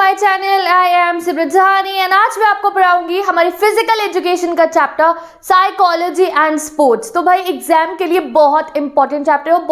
My channel. I am Simran Sahani and आज मैं आपको पढ़ाऊंगी हमारी फिजिकल एजुकेशन का चैप्टर साइकोलॉजी एंड स्पोर्ट्स। तो भाई एग्जाम के लिए बहुत इंपॉर्टेंट चैप्टर है,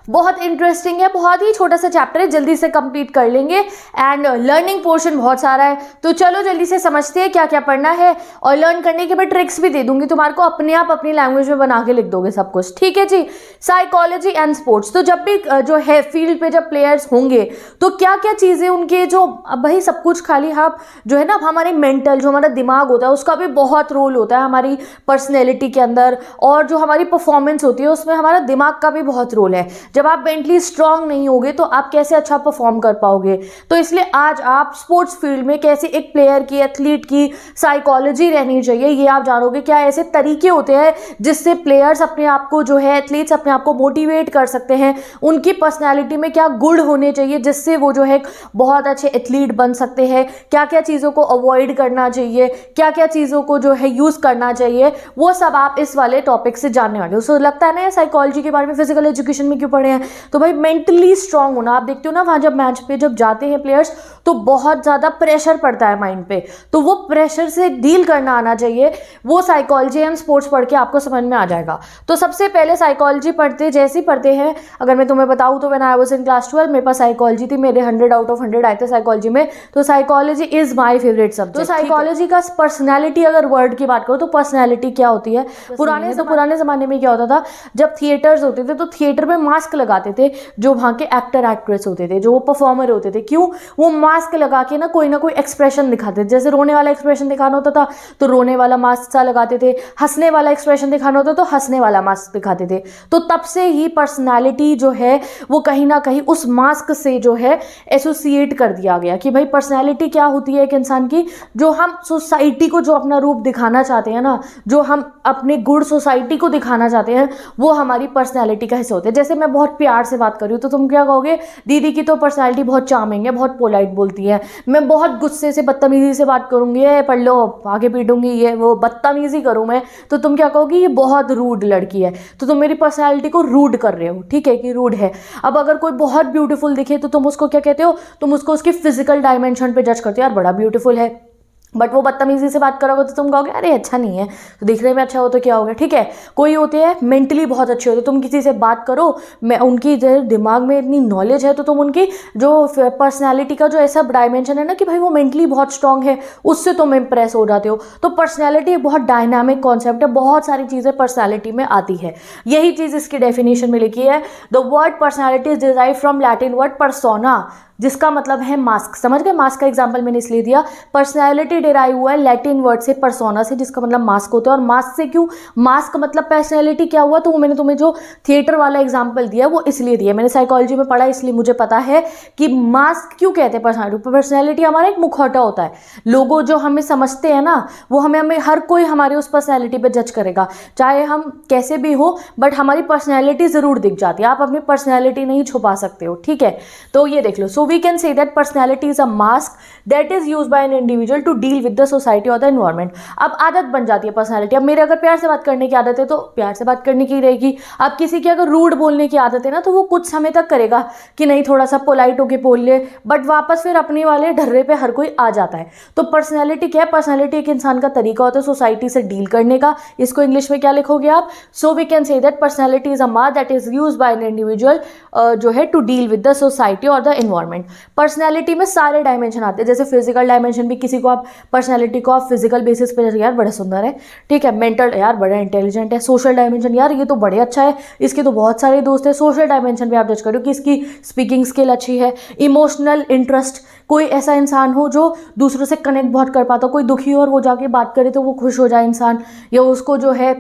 बहुत इंटरेस्टिंग है, बहुत ही छोटा सा चैप्टर है, जल्दी से कंप्लीट कर लेंगे एंड लर्निंग पोर्शन बहुत सारा है। तो चलो जल्दी से समझते हैं क्या क्या पढ़ना है और लर्न करने के मैं ट्रिक्स भी दे दूंगी, तुम्हारे को अपने आप अपनी लैंग्वेज में बना के लिख दोगे सब कुछ, ठीक है जी। साइकोलॉजी एंड स्पोर्ट्स, तो जब भी जो है फील्ड पे जब प्लेयर्स होंगे तो क्या क्या चीज़ें उनके जो, अब भाई सब कुछ खाली हम जो है ना हमारे मेंटल जो हमारा दिमाग होता है उसका भी बहुत रोल होता है हमारी पर्सनैलिटी के अंदर, और जो हमारी परफॉर्मेंस होती है उसमें हमारा दिमाग का भी बहुत रोल है। जब आप मेंटली स्ट्रांग नहीं होगे तो आप कैसे अच्छा परफॉर्म कर पाओगे। तो इसलिए आज आप स्पोर्ट्स फील्ड में कैसे एक प्लेयर की, एथलीट की साइकोलॉजी रहनी चाहिए ये आप जानोगे। क्या ऐसे तरीके होते हैं जिससे प्लेयर्स अपने आप को जो है, एथलीट्स अपने आप को मोटिवेट कर सकते हैं, उनकी पर्सनैलिटी में क्या गुण होने चाहिए जिससे वो जो है बहुत अच्छे एथलीट बन सकते हैं, क्या क्या चीज़ों को अवॉइड करना चाहिए, क्या क्या चीज़ों को जो है यूज़ करना चाहिए, वो सब आप इस वाले टॉपिक से जानने वाले हो। सो लगता है ना साइकोलॉजी के बारे में फिजिकल एजुकेशन में क्यों पढ़े हैं। तो भाई मेंटली स्ट्रांग होना, आप देखते हो ना वहाँ जब मैच पे जब जाते हैं प्लेयर्स तो बहुत ज़्यादा प्रेशर पड़ता है माइंड पे, तो वो प्रेशर से डील करना आना चाहिए, वो साइकोलॉजी एंड स्पोर्ट्स पढ़ के आपको समझ में आ जाएगा। तो सबसे पहले साइकोलॉजी जैसे ही पढ़ते हैं, अगर मैं तुम्हें बताऊँ तो when I was in class 12 मेरे पास साइकोलॉजी थी, मेरे 100 आउट ऑफ 100 आए थे साइकोलॉजी में। तो psychology is my favourite subject. तो साइकोलॉजी का पर्सनैलिटी, अगर वर्ड की बात करो तो पर्सनैलिटी क्या होती है, पुराने ज़माने में क्या होता था, जब थिएटर्स होते थे तो थिएटर में मास्क लगाते थे जो वहाँ के एक्टर एक्ट्रेस होते थे, जो वो परफॉर्मर होते थे। क्यों? वो मास्क लगा के ना कोई एक्सप्रेशन दिखाते थे। जैसे रोने वाला एक्सप्रेशन दिखाना होता था तो रोने वाला मास्क सा लगाते थे, हंसने वाला एक्सप्रेशन दिखाना होता तो हंसने वाला मास्क दिखाते थे। तो तब से ही पर्सनैलिटी जो है वो कहीं ना कहीं उस मास्क से जो है एसोसिएट कर दिया गया कि भाई पर्सनैलिटी क्या होती है एक इंसान की, जो हम सोसाइटी को जो अपना रूप दिखाना चाहते हैं ना, जो हम अपने गुड सोसाइटी को दिखाना चाहते हैं, वो हमारी पर्सनैलिटी का हिस्सा होते हैं। जैसे मैं बहुत प्यार से बात कर रही हूँ तो तुम क्या कहोगे, दीदी की तो पर्सनैलिटी बहुत चार्मिंग है, बहुत पोलाइट बोलती है। मैं बहुत गुस्से से बदतमीजी से बात करूँगी, पढ़ लो आगे पीटूंगी, ये वो बदतमीजी करूँ मैं, तो तुम क्या कहोगी ये बहुत रूड लड़की है, तो तुम मेरी पर्सनैलिटी को रूड कर रहे हो, ठीक है कि रूड है। अब अगर कोई बहुत ब्यूटीफुल दिखे तो तुम उसको क्या कहते हो, तुम उसको उसकी फिजिकल डायमेंशन पे जज करते हो, यार बड़ा ब्यूटीफुल है। बट वो बदतमीजी से बात करोगे तो तुम कहोगे अरे अच्छा नहीं है, तो दिखने में अच्छा हो तो क्या हो गया, ठीक है। कोई होते हैं मेंटली बहुत अच्छे होते, तुम किसी से बात करो, मैं उनकी दिमाग में इतनी नॉलेज है तो तुम उनकी जो पर्सनैलिटी का जो ऐसा डायमेंशन है ना कि भाई वो मेंटली बहुत स्ट्रांग है, उससे तुम इम्प्रेस हो जाते हो। तो पर्सनैलिटी एक बहुत डायनामिक कॉन्सेप्ट है, बहुत सारी चीज़ें पर्सनैलिटी में आती है। यही चीज़ इसकी डेफिनेशन में लिखी है, the word personality is derived from Latin word persona, जिसका मतलब है मास्क। समझ गए, मास्क का एग्जांपल मैंने इसलिए दिया, पर्सनैलिटी डिराइव हुआ है लैटिन वर्ड से पर्सोना से, जिसका मतलब मास्क होता है। और मास्क से क्यों, मास्क मतलब पर्सनैलिटी क्या हुआ, तो वो मैंने तुम्हें जो थिएटर वाला एग्जांपल दिया वो इसलिए दिया, मैंने साइकोलॉजी में पढ़ा इसलिए मुझे पता है कि मास्क क्यों कहते हैं पर्सनैलिटी। पर्सनैलिटी हमारा एक मुखौटा होता है, लोगों जो हमें समझते हैं ना वो हमें हर कोई हमारे उस पर्सनैलिटी पे जज करेगा, चाहे हम कैसे भी हो, बट हमारी पर्सनैलिटी जरूर दिख जाती है, आप अपनी पर्सनैलिटी नहीं छुपा सकते हो, ठीक है। तो ये देख लो, सो we can say that personality is a mask that is used by an individual to deal with the society or the environment। अब आदत बन जाती है पर्सनैलिटी। अब मेरे अगर प्यार से बात करने की आदत है तो प्यार से बात करने की रहेगी, अब किसी की अगर रूड बोलने की आदत है ना तो वो कुछ समय तक करेगा कि नहीं थोड़ा सा पोलाइट होके बोल ले, बट वापस फिर अपने वाले ढर्रे पे हर कोई आ जाता है। तो पर्सनैलिटी क्या है, पर्सनैलिटी एक इंसान का तरीका होता है सोसाइटी से डील करने का। इसको इंग्लिश में क्या लिखोगे आप, so we can say that personality is a mask that is used by an individual जो है to deal with the society और द एनवायरनमेंट। पर्सनैलिटी में सारे डायमेंशन आते हैं, जैसे फिजिकल डायमेंशन भी, किसी को आप पर्सनैलिटी को आप फिजिकल बेसिस पे यार बड़ा सुंदर है, ठीक है, मेंटल यार बड़ा इंटेलिजेंट है, सोशल डायमेंशन यार ये तो बड़े अच्छा है, इसके तो बहुत सारे दोस्त हैं, सोशल डायमेंशन पे आप जज करो कि इसकी स्पीकिंग स्किल अच्छी है। इमोशनल इंटरेस्ट, कोई ऐसा इंसान हो जो दूसरों से कनेक्ट बहुत कर पाता हो, कोई दुखी हो और वो जाके बात करे तो वो खुश हो जाए इंसान, या उसको जो है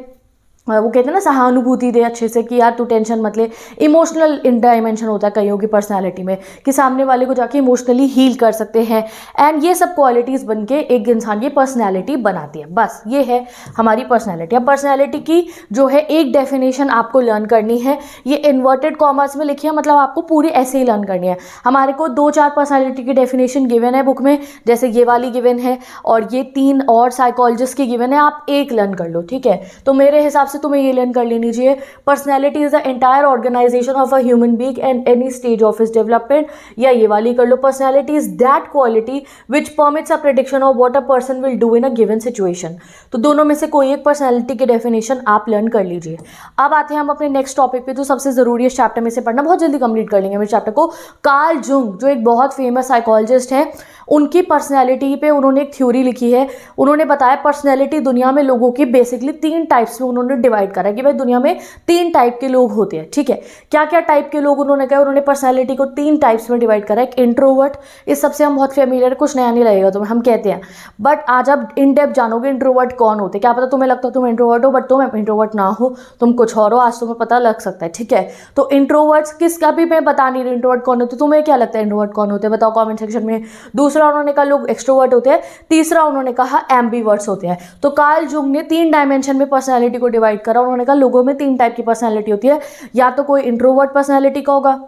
वो कहते हैं ना सहानुभूति दे अच्छे से कि यार तू टेंशन मत ले। इमोशनल डायमेंशन होता है कईयों की पर्सनैलिटी में कि सामने वाले को जाके इमोशनली हील कर सकते हैं, एंड ये सब क्वालिटीज़ बन के एक इंसान की पर्सनैलिटी बनाती है। बस ये है हमारी पर्सनैलिटी। अब पर्सनैलिटी की जो है एक डेफिनेशन आपको लर्न करनी है, ये इन्वर्टेड कॉमर्स में लिखी है, मतलब आपको पूरी ऐसे ही लर्न करनी है। हमारे को 2-4 पर्सनैलिटी की डेफिनेशन गिवन है बुक में, जैसे ये वाली गिवन है और ये 3 और साइकोलॉजिस्ट की गिवन है, आप एक लर्न कर लो, ठीक है। तो मेरे हिसाब से तुम्हें ये लर्न कर लेनी चाहिए, personality is the entire organisation of a human being and any stage of his development, या ये वाली कर लो, personality is that quality which permits a prediction of what a person will do in a given situation. तो दोनों में से कोई एक पर्सनैलिटी की डेफिनेशन आप लर्न कर लीजिए। अब आते हैं हम अपने नेक्स्ट टॉपिक पे, जो सबसे जरूरी है चैप्टर में से पढ़ना, बहुत जल्दी कंप्लीट कर लेंगे मेरे चैप्टर को। कार्ल जुंग जो एक बहुत फेमस साइकोलॉजिस्ट हैं, उनकी पर्सनैलिटी पे उन्होंने एक थ्योरी लिखी है। उन्होंने बताया पर्सनैलिटी दुनिया में लोगों की बेसिकली 3 टाइप्स में उन्होंने डिवाइड करा है कि भाई दुनिया में 3 टाइप के लोग होते हैं, ठीक है। क्या क्या टाइप के लोग उन्होंने कहा, उन्होंने पर्सनैलिटी को 3 टाइप्स में डिवाइड करा है। एक इंट्रोवर्ट, इस सबसे हम बहुत फेमिलियर, कुछ नया नहीं लगेगा तुम्हें, हम कहते हैं, बट आज आप इन डेप्थ जानोगे इंट्रोवर्ट कौन होते हैं। क्या पता तुम्हें लगता है तुम इंट्रोवर्ट हो, बट तुम इंट्रोवर्ट ना हो, तुम कुछ और हो, आज तुम्हें पता लग सकता है, ठीक है। तो इंट्रोवर्ट्स किसका भी मैं बता नहीं रही इंट्रोवर्ट कौन होते, तुम्हें क्या लगता है इंट्रोवर्ट कौन होते हैं, बताओ कमेंट सेक्शन में। दूसरा उन्होंने कहा लोग एक्सट्रोवर्ट होते हैं। तीसरा उन्होंने कहा एम्बीवर्ट्स होते हैं। तो कार्ल जुंग ने 3 डायमेंशन में पर्सनैलिटी को डिवाइड करा। उन्होंने कहा लोगों में 3 टाइप की पर्सनैलिटी होती है, या तो कोई इंट्रोवर्ट पर्सनैलिटी का होगा,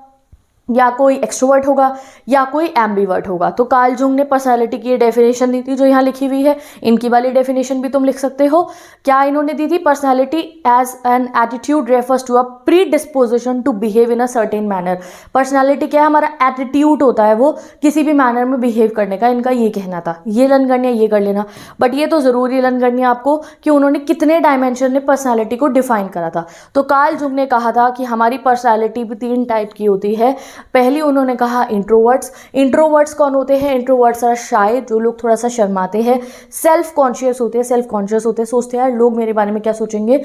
या कोई एक्सट्रोवर्ट होगा, या कोई एम्बीवर्ट होगा। तो कार्ल जुंग ने पर्सनैलिटी की डेफिनेशन दी थी जो यहाँ लिखी हुई है, इनकी वाली डेफिनेशन भी तुम लिख सकते हो। क्या इन्होंने दी थी, personality as an attitude refers to a predisposition to behave in a certain manner. Personality क्या है, हमारा एटीट्यूड होता है वो किसी भी मैनर में बिहेव करने का, इनका ये कहना था। ये लर्न करनी है, ये कर लेना, बट ये तो जरूरी लर्न करनी है आपको कि उन्होंने कितने डायमेंशन में पर्सनैलिटी को डिफाइन करा था। तो कार्ल जुंग ने कहा था कि हमारी पर्सनैलिटी भी 3 टाइप की होती है। पहली उन्होंने कहा इंट्रोवर्ट्स। इंट्रोवर्ट्स कौन होते हैं, इंट्रोवर्ट्स आर शाय, जो लोग थोड़ा सा शर्माते हैं। सेल्फ कॉन्शियस होते हैं, सेल्फ कॉन्शियस होते हैं, सोचते हैं यार लोग मेरे बारे में क्या सोचेंगे,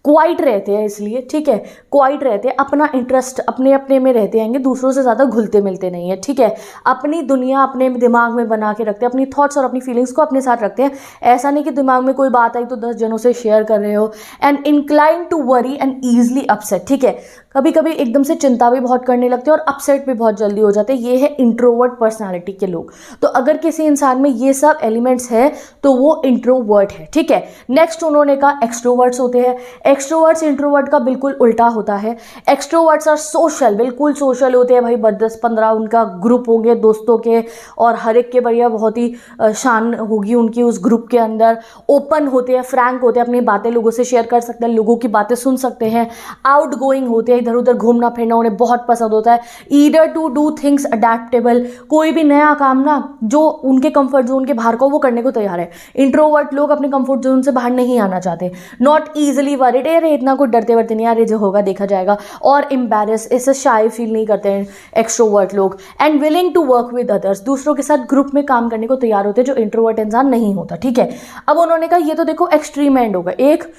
क्वाइट रहते हैं, इसलिए ठीक है, क्वाइट रहते हैं, अपना इंटरेस्ट अपने अपने में रहते हैं, दूसरों से ज़्यादा घुलते मिलते नहीं है, ठीक है। अपनी दुनिया अपने दिमाग में बना के रखते हैं, अपनी थॉट्स और अपनी फीलिंग्स को अपने साथ रखते हैं। ऐसा नहीं कि दिमाग में कोई बात आई तो 10 जनों से शेयर कर रहे हो। And incline to worry and easily upset, ठीक है, कभी कभी एकदम से चिंता भी बहुत करने लगते हैं और अपसेट भी बहुत जल्दी हो जाते हैं। ये है इंट्रोवर्ट पर्सनालिटी के लोग। तो अगर किसी इंसान में ये सब एलिमेंट्स है तो वो इंट्रोवर्ट है, ठीक है। नेक्स्ट उन्होंने कहा एक्सट्रोवर्ट्स होते हैं। एक्सट्रोवर्ट्स इंट्रोवर्ट का बिल्कुल उल्टा होता है। एक्सट्रोवर्ट्स आर सोशल, बिल्कुल सोशल होते हैं भाई, 10-15 उनका ग्रुप होंगे दोस्तों के, और हर एक के बढ़िया बहुत ही शान होगी उनकी उस ग्रुप के अंदर। ओपन होते हैं, फ्रैंक होते हैं, अपनी बातें लोगों से शेयर कर सकते हैं, लोगों की बातें सुन सकते हैं। आउट गोइंग होते हैं, इधर उधर घूमना फिरना उन्हें बहुत पसंद होता है। Eager to do things adaptable, कोई भी नया काम ना जो उनके कंफर्ट जोन के बाहर को वो करने को तैयार है। इंट्रोवर्ट लोग अपने कंफर्ट जोन से बाहर नहीं आना चाहते। नॉट ईजिली वरीड, अरे इतना कुछ डरते वरते नहीं, यार ये जो होगा देखा जाएगा। और एम्बैरेस, इससे शाय फील नहीं करते हैं एक्सट्रोवर्ट लोग। And willing to work with others, दूसरों के साथ ग्रुप में काम करने को तैयार होते हैं, जो इंट्रोवर्ट इंसान नहीं होता, ठीक है। अब उन्होंने कहा ये तो देखो एक्सट्रीम एंड होगा, एक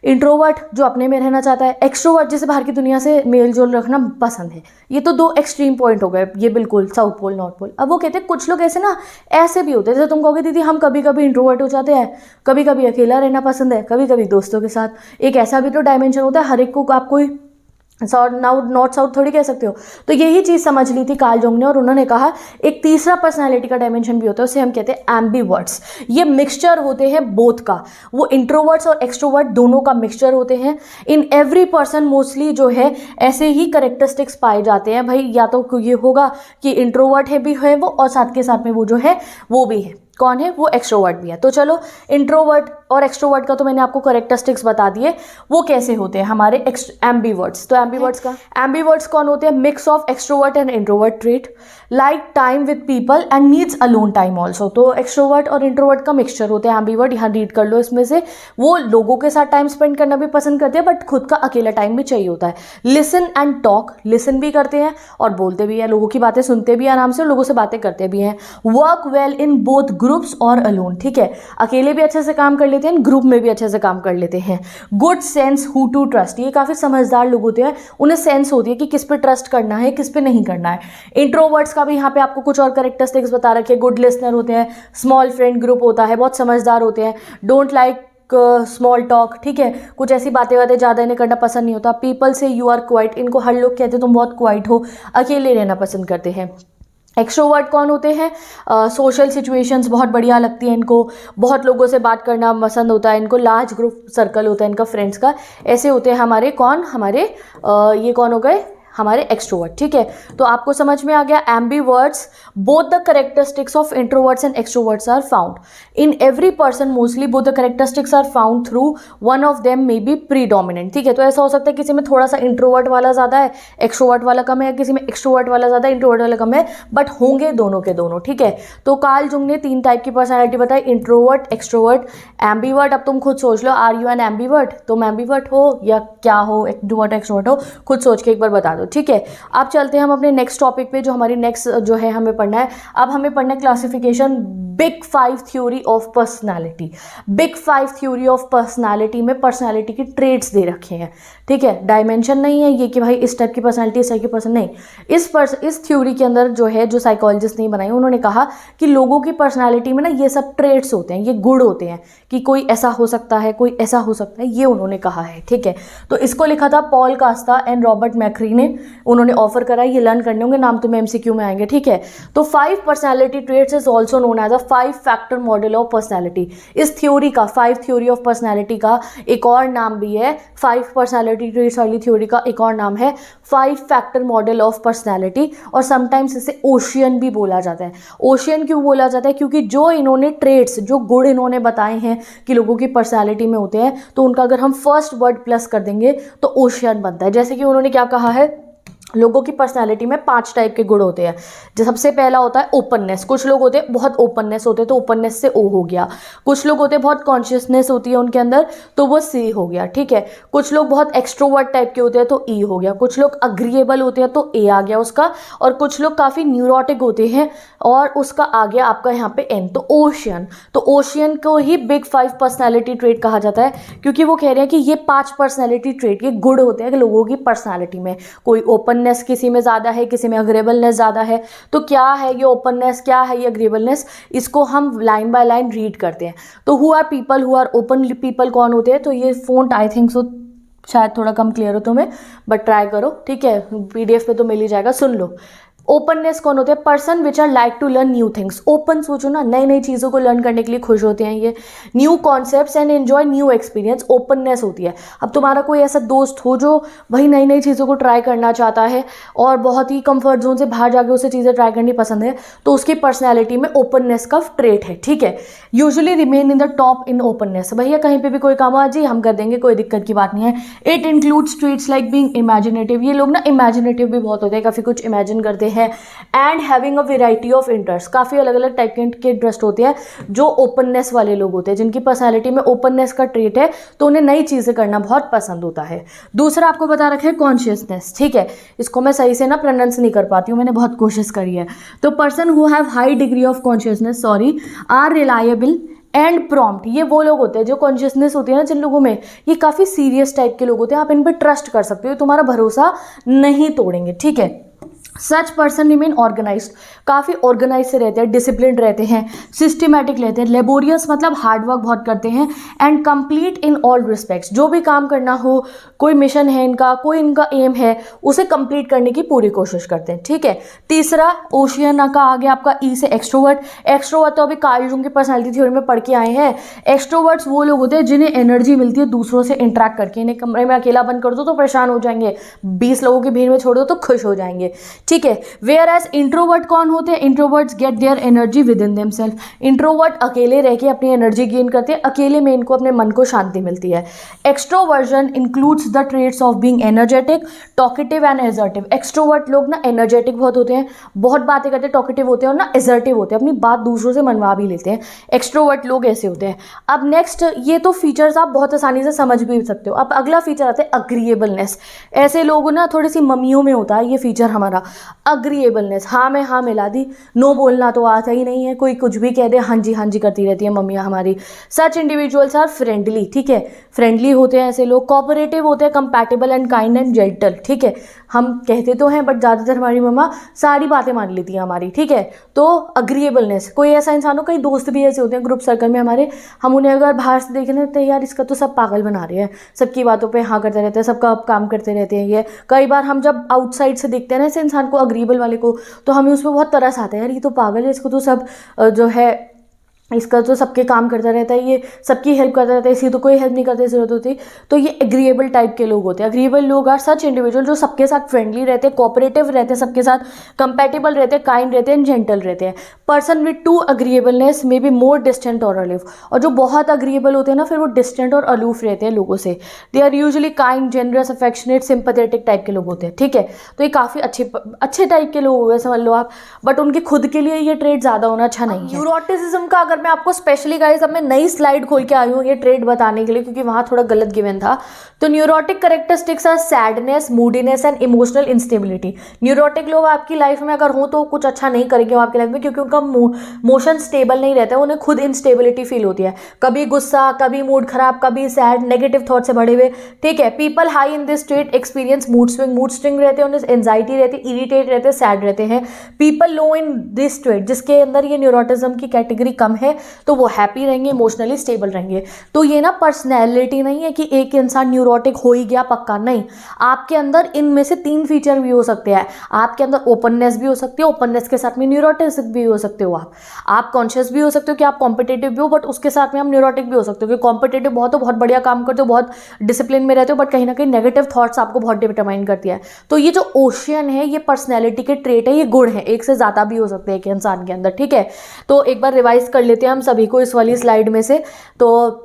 इंट्रोवर्ट जो अपने में रहना चाहता है, एक्सट्रोवर्ट जिसे बाहर की दुनिया से मेल जोल रखना पसंद है। ये तो 2 एक्सट्रीम पॉइंट हो गए, ये बिल्कुल साउथ पोल नॉर्थ पोल। अब वो कहते हैं कुछ लोग ऐसे ना ऐसे भी होते हैं, जैसे तुम कहोगे दीदी हम कभी कभी इंट्रोवर्ट हो जाते हैं, कभी कभी अकेला रहना पसंद है, कभी कभी दोस्तों के साथ। एक ऐसा भी तो डायमेंशन होता है, हर एक को आप कोई नॉर्थ साउथ थोड़ी कह सकते हो। तो यही चीज़ समझ ली थी कार्ल जुंग ने, और उन्होंने कहा एक तीसरा पर्सनालिटी का डायमेंशन भी होता है, उसे हम कहते हैं एम्बीवर्ट्स। ये मिक्सचर होते हैं बोथ का, वो इंट्रोवर्ट्स और एक्सट्रोवर्ट दोनों का मिक्सचर होते हैं। इन एवरी पर्सन मोस्टली जो है ऐसे ही करेक्टरिस्टिक्स पाए जाते हैं भाई, या तो ये होगा कि इंट्रोवर्ट है भी है वो, और साथ के साथ में वो जो है वो भी है, कौन है वो एक्सट्रोवर्ट भी है। तो चलो इंट्रोवर्ट और एक्सट्रोवर्ट का तो मैंने आपको करेक्टरिस्टिक्स बता दिए, वो कैसे होते हैं हमारे एम्बीवर्ट्स। तो एम्बीवर्ट्स कौन होते हैं, mix of extrovert and introvert trait, like time with people and needs alone time also. तो एक्सट्रोवर्ट और इंट्रोवर्ट का मिक्सचर होते हैं एम्बीवर्ट, यहाँ रीड कर लो इसमें से। वो लोगों के साथ टाइम स्पेंड करना भी पसंद करते हैं, बट खुद का अकेला टाइम भी चाहिए होता है। लिसन एंड टॉक, लिसन भी करते हैं और बोलते भी हैं, लोगों की बातें सुनते भी आराम से, लोगों से बातें करते भी हैं। Work well in both groups और अलोन, ठीक है, अकेले भी अच्छे से काम कर लेते हैं, ग्रुप में भी अच्छे से काम कर लेते हैं। Good sense who to trust, ये काफी समझदार लोग होते हैं, उन्हें सेंस होती है कि किस पे ट्रस्ट करना है, किस पे नहीं करना है। इंट्रोवर्ट्स का भी यहाँ पे आपको कुछ और करेक्टरिस्टिक्स बता रखे, गुड लिसनर होते हैं, स्मॉल फ्रेंड ग्रुप होता है, बहुत समझदार होते हैं, डोंट लाइक स्मॉल टॉक, ठीक है, कुछ ऐसी बातें ज़्यादा इन्हें करना पसंद नहीं होता। पीपल से यू आर क्वाइट, इनको हर लोग कहते हैं तुम बहुत क्वाइट हो, अकेले रहना पसंद करते हैं। एक्सट्रोवर्ट कौन होते हैं, सोशल सिचुएशंस बहुत बढ़िया लगती है इनको, बहुत लोगों से बात करना पसंद होता है इनको, लार्ज ग्रुप सर्कल होता है इनका फ्रेंड्स का। ऐसे होते हैं हमारे कौन, हमारे ये कौन हो गए, हमारे एक्सट्रोवर्ट, ठीक है। तो आपको समझ में आ गया ambiverts, both the characteristics of introverts and extroverts are found in every person, mostly both the characteristics are found through one of them may be predominant, ठीक है। तो ऐसा हो सकता है किसी में थोड़ा सा इंट्रोवर्ट वाला ज़्यादा है, एक्सट्रोवर्ट वाला कम है, किसी में एक्सट्रोवर्ट वाला ज़्यादा है, इंट्रोवर्ट वाला कम है, बट होंगे दोनों के दोनों, ठीक है। तो कार्ल जुंग ने 3 टाइप की पर्सनैलिटी बताई, इंट्रोवर्ट, एक्सट्रोवर्ट, एम्बीवर्ट। अब तुम खुद सोच लो, आर यू एन एम्बीवर्ट? तुम एम्बीवर्ट हो या क्या हो, इंट्रोवर्ट एक्सट्रोवर्ट हो, खुद सोच के एक बार बता दो, ठीक है। अब चलते हैं हम अपने नेक्स्ट टॉपिक पे, जो हमारी नेक्स्ट जो है हमें पढ़ना है। अब हमें पढ़ना है classification big 5 theory of personality. Big 5 theory of personality में पर्सनालिटी की ट्रेड्स दे रखे हैं, ठीक है। डायमेंशन नहीं है ये कि भाई इस टाइप की पर्सनालिटी, इस टाइप की पर्सन नहीं। इस थ्योरी के अंदर जो है, जो साइकोलॉजिस्ट ने बनाई, उन्होंने कहा कि लोगों की पर्सनालिटी में ना ये सब ट्रेड्स होते हैं, ये गुण होते हैं कि कोई ऐसा हो सकता है, कोई ऐसा हो सकता है, ये उन्होंने कहा है, ठीक है। तो इसको लिखा था पॉल कास्ता एंड रॉबर्ट मैक्री ने, उन्होंने ऑफर करा। ये लर्न करने होंगे, नाम तुम्हें एमसीक्यू में आएंगे, ठीक है। तो 5 personality traits is also known as a 5 factor model of personality. इस थ्योरी का, 5 थ्योरी ऑफ पर्सनालिटी का एक और नाम भी है, 5 पर्सनालिटी ट्रेड्स वाली थ्योरी का एक और नाम है 5 फैक्टर मॉडल ऑफ पर्सनालिटी, और समटाइम्स इसे ओशियन भी बोला जाता है। ओशियन क्यों बोला जाता है? क्योंकि जो इन्होंने ट्रेड्स, जो गुण इन्होंने बताए हैं कि लोगों की पर्सनालिटी में होते हैं, तो उनका अगर हम फर्स्ट वर्ड प्लस कर देंगे तो ओशियन बनता है। जैसे कि उन्होंने क्या कहा है, लोगों की पर्सनालिटी में 5 टाइप के गुण होते हैं। जो सबसे पहला होता है ओपननेस। कुछ लोग होते हैं बहुत ओपननेस होते हैं, तो ओपननेस से ओ हो गया। कुछ लोग होते हैं बहुत कॉन्शियसनेस होती है उनके अंदर, तो वो सी हो गया, ठीक है। कुछ लोग बहुत एक्सट्रोवर्ट टाइप के होते हैं, तो ई हो गया। कुछ लोग अग्रीएबल होते हैं, तो ए आ गया उसका। और कुछ लोग काफ़ी न्यूरोटिक होते हैं, और उसका आ गया आपका यहाँ पे एन, तो ओशियन। तो ओशियन को ही बिग 5 पर्सनैलिटी ट्रेट कहा जाता है, क्योंकि वो कह रहे हैं कि ये 5 पर्सनैलिटी ट्रेट, ये गुण होते हैं लोगों की पर्सनैलिटी में। कोई ओपननेस किसी में ज़्यादा है, किसी में अग्रेबलनेस ज़्यादा है। तो क्या है ये ओपननेस, क्या है ये अग्रेबलनेस, इसको हम लाइन बाय लाइन रीड करते हैं। तो who are people who are open people कौन होते हैं? तो ये फोंट आई थिंक सो शायद थोड़ा कम क्लियर हो तुम्हें, बट ट्राई करो, ठीक है। पीडीएफ पे तो मिल ही जाएगा, सुन लो। ओपननेस कौन होते हैं? Person which are like to learn new things. Open सोचो ना, नई नई चीज़ों को लर्न करने के लिए खुश होते हैं ये। New concepts and enjoy new experience, openness होती है। अब तुम्हारा कोई ऐसा दोस्त हो जो भाई नई नई चीज़ों को ट्राई करना चाहता है और बहुत ही कंफर्ट जोन से बाहर जाके उसे चीज़ें ट्राई करनी पसंद है, तो उसकी पर्सनैलिटी में ओपननेस का ट्रेट है, ठीक है। Usually remain in the top in openness. भैया कहीं पर भी कोई काम आ जी हम कर देंगे, कोई दिक्कत की बात नहीं है। It includes traits like being imaginative. ये लोग ना इमेजिनेटिव भी बहुत होते हैं, काफ़ी कुछ इमेजिन करते हैं। And having a variety of interest, काफ़ी अलग अलग टाइप के इंटरेस्ट होते हैं जो ओपननेस वाले लोग होते हैं, जिनकी पर्सनैलिटी में ओपननेस का ट्रेट है, तो उन्हें नई चीज़ें करना बहुत पसंद होता है। दूसरा आपको बता रखा है कॉन्शियसनेस, ठीक है। इसको मैं सही से ना प्रोनाउंस नहीं कर पाती हूँ, मैंने बहुत कोशिश करी है। तो person who have high degree of conscientiousness are reliable and prompt. ये वो लोग होते हैं जो कॉन्शियसनेस होती है ना जिन लोगों में, ये काफ़ी सीरियस टाइप के लोग होते हैं। आप इन पर ट्रस्ट कर सकते हो, तुम्हारा भरोसा नहीं तोड़ेंगे, ठीक है। सच पर्सन रिमेन ऑर्गेनाइज्ड, काफ़ी ऑर्गेनाइज से रहते हैं, डिसिप्लिन रहते हैं, सिस्टमेटिक रहते हैं, लेबोरियस मतलब हार्डवर्क बहुत करते हैं, and complete in all respects. जो भी काम करना हो, कोई मिशन है इनका, कोई इनका एम है, उसे कंप्लीट करने की पूरी कोशिश करते हैं, ठीक है। तीसरा ओशियन का आ गया आपका ई से एक्सट्रोवर्ट। एक्सट्रोवर्ट तो अभी कार्ल जुंग की पर्सनैलिटी थ्योरी में पढ़ के आए हैं। एक्सट्रोवर्ट्स वो लोग होते हैं जिन्हें एनर्जी मिलती है दूसरों से इंटरेक्ट करके। इन्हें कमरे में अकेला बंद कर दो तो परेशान हो जाएंगे, 20 लोगों की भीड़ में छोड़ दो तो खुश हो जाएंगे, ठीक है। वेयर एज इंट्रोवर्ट कौन होते हैं? Introverts get their energy within themselves. Introvert अकेले रह के अपनी एनर्जी गेन करते हैं, अकेले में इनको अपने मन को शांति मिलती है। Extroversion includes the traits of being energetic, talkative and assertive. Extrovert लोग ना एनर्जेटिक बहुत होते हैं, बहुत बातें करते हैं, टॉकेटिव होते हैं, और ना एजर्टिव होते हैं, अपनी बात दूसरों से मनवा भी लेते हैं। एक्सट्रोवर्ट लोग ऐसे होते हैं। अब नेक्स्ट, ये तो फीचर्स आप बहुत आसानी से समझ भी सकते हो। अब अगला फीचर आता है अग्रीएबलनेस। ऐसे लोग ना थोड़ी सी मम्मियों में होता है ये फीचर हमारा, अग्रीएबलनेस। हाँ में हाँ मिला दी, नो बोलना तो आता ही नहीं है, कोई कुछ भी कह दे हाँ जी करती रहती है मम्मियाँ हमारी। सच इंडिविजुअल्स आर फ्रेंडली, ठीक है, फ्रेंडली होते हैं ऐसे लोग। कोऑपरेटिव होते हैं, compatible and kind and gentle, ठीक है। हम कहते तो हैं बट ज़्यादातर हमारी मम्मा सारी बातें मान लेती हैं हमारी, ठीक है। तो अग्रीएबलनेस, कोई ऐसा इंसान हो, कई दोस्त भी ऐसे होते हैं ग्रुप सर्कल में हमारे, हम उन्हें अगर बाहर से देखने लगते हैं यार इसका तो सब पागल बना रहे हैं, सबकी बातों पे हाँ करते रहते हैं, सबका काम करते रहते हैं। ये कई बार हम जब आउटसाइड से देखते हैं ना ऐसे इंसान को, अग्रीएबल वाले को, तो हमें उसमें बहुत तरस आता है, यार ये तो पागल है, इसको तो सब जो है इसका जो सबके काम करता रहता है, ये सबकी हेल्प करता रहता है, इसी तो कोई हेल्प नहीं करते ज़रूरत होती। तो ये एग्रीएबल टाइप के लोग होते हैं। एग्रीएबल लोग आर सच इंडिविजुअल जो सबके साथ फ्रेंडली रहते हैं, कोऑपरेटिव रहते हैं, सबके साथ कंपैटिबल रहते हैं, काइंड रहते हैं, जेंटल रहते हैं। Person with two agreeableness may be more distant और अलूफ। और जो बहुत अग्रीएबल होते हैं ना, फिर वो डिस्टेंट और अलूफ रहते हैं लोगों से। They are usually kind, generous, affectionate, sympathetic type के लोग होते हैं। ठीक है, तो ये काफ़ी अच्छे टाइप के लोग हो गए समझ लो आप, बट उनके खुद के लिए ये ट्रेड ज़्यादा होना अच्छा नहीं है। न्यूरोटिसिज्म का अगर मैं आपको स्पेशली गाइस अब मैं नई स्लाइड खोल के आई हूँ ये ट्रेड बताने के लिए, क्योंकि वहाँ थोड़ा गलत गिवन था। तो neurotic characteristics are sadness, moodiness and emotional instability. Neurotic लोग आपकी लाइफ में अगर हो तो कुछ अच्छा नहीं करेंगे वो आपकी लाइफ में, क्योंकि उनका मोशन स्टेबल नहीं रहता है, उन्हें खुद इंस्टेबिलिटी फील होती है, कभी गुस्सा, कभी मूड खराब, कभी सैड, नेगेटिव थॉट से भरे हुए। ठीक है, people high in this state experience mood swing रहते हैं, उन्हें एंजाइटी रहती है, इरिटेट रहते हैं, सैड रहते हैं। People low in this state, जिसके अंदर ये न्यूरोटिज्म की कैटेगरी कम है, तो वो हैप्पी रहेंगे, इमोशनली स्टेबल रहेंगे। तो ये ना पर्सनैलिटी नहीं है कि एक इंसान न्यूरोटिक हो ही गया पक्का, नहीं। आपके अंदर इनमें से 3 फीचर भी हो सकते हैं। आपके अंदर ओपननेस भी हो सकती है, ओपननेस के साथ में न्यूरोटिक भी हो सकते हो आप कॉन्शियस भी हो सकते हो कि आप कॉम्पिटेटिव भी हो, बट उसके साथ में आप न्यूरोटिक भी हो सकते हो कि कॉम्पिटेटिव बहुत हो, बहुत बढ़िया काम करते हो, बहुत डिसिप्लिन में रहते हो, बट कहीं ना कहीं नेगेटिव थॉट्स आपको बहुत डिटरमाइन करती है। तो ये जो ओशियन है ये पर्सनैलिटी के ट्रेट है, ये गुण है, एक से ज़्यादा भी हो सकते हैं एक इंसान के अंदर। ठीक है, तो एक बार रिवाइज कर लेते हैं हम सभी को इस वाली स्लाइड में से। तो